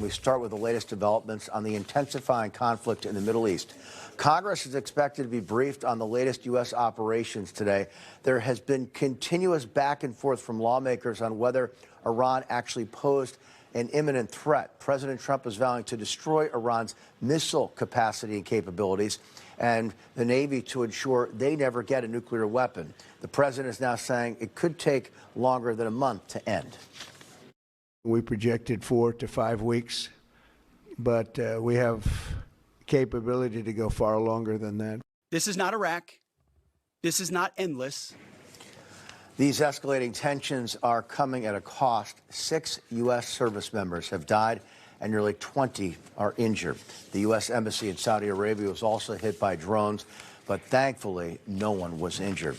We start with the latest developments on the intensifying conflict in the Middle East. Congress is expected to be briefed on the latest U.S. operations today. There has been continuous back and forth from lawmakers on whether Iran actually posed an imminent threat. President Trump is vowing to destroy Iran's missile capacity and capabilities and the Navy to ensure they never get a nuclear weapon. The president is now saying it could take longer than a month to end. We projected 4 to 5 weeks, but we have capability to go far longer than that. This is not Iraq. This is not endless. These escalating tensions are coming at a cost. 6 U.S. service members have died and nearly 20 are injured. The U.S. Embassy in Saudi Arabia was also hit by drones, but thankfully no one was injured.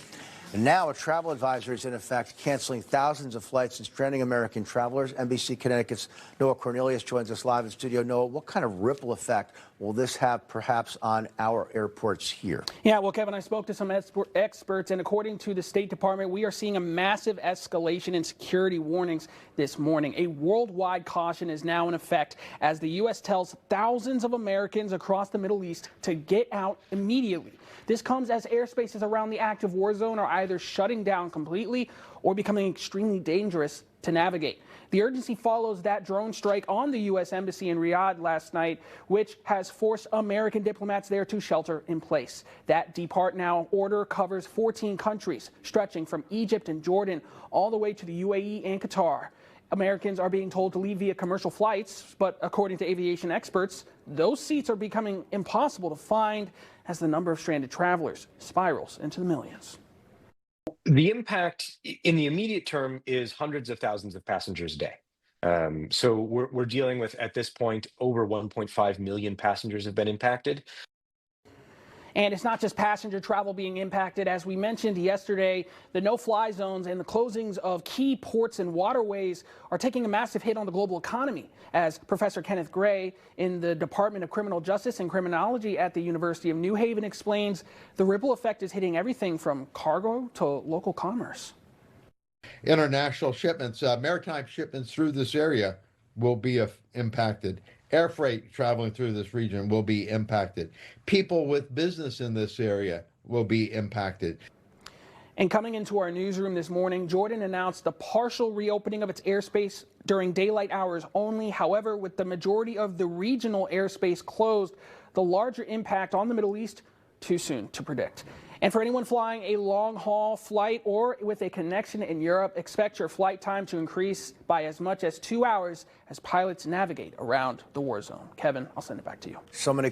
And now a travel advisory is in effect, canceling thousands of flights and stranding American travelers. NBC Connecticut's Noah Cornelius joins us live in studio. Noah, what kind of ripple effect will this have perhaps on our airports here? Yeah, well, Kevin, I spoke to some experts, and according to the State Department, we are seeing a massive escalation in security warnings this morning. A worldwide caution is now in effect as the U.S. tells thousands of Americans across the Middle East to get out immediately. This comes as airspaces around the active war zone are either shutting down completely or becoming extremely dangerous to navigate. The urgency follows that drone strike on the U.S. Embassy in Riyadh last night, which has forced American diplomats there to shelter in place. That depart now order covers 14 countries, stretching from Egypt and Jordan all the way to the UAE and Qatar. Americans are being told to leave via commercial flights, but according to aviation experts, those seats are becoming impossible to find as the number of stranded travelers spirals into the millions. The impact in the immediate term is hundreds of thousands of passengers a day. So we're dealing with, at this point, over 1.5 million passengers have been impacted. And it's not just passenger travel being impacted. As we mentioned yesterday, the no-fly zones and the closings of key ports and waterways are taking a massive hit on the global economy. As Professor Kenneth Gray in the Department of Criminal Justice and Criminology at the University of New Haven explains, the ripple effect is hitting everything from cargo to local commerce. International shipments, maritime shipments through this area will be impacted. Air freight traveling through this region will be impacted. People with business in this area will be impacted. And coming into our newsroom this morning, Jordan announced the partial reopening of its airspace during daylight hours only. However, with the majority of the regional airspace closed, the larger impact on the Middle East too soon to predict. And for anyone flying a long-haul flight or with a connection in Europe, expect your flight time to increase by as much as 2 hours as pilots navigate around the war zone. Kevin, I'll send it back to you. So many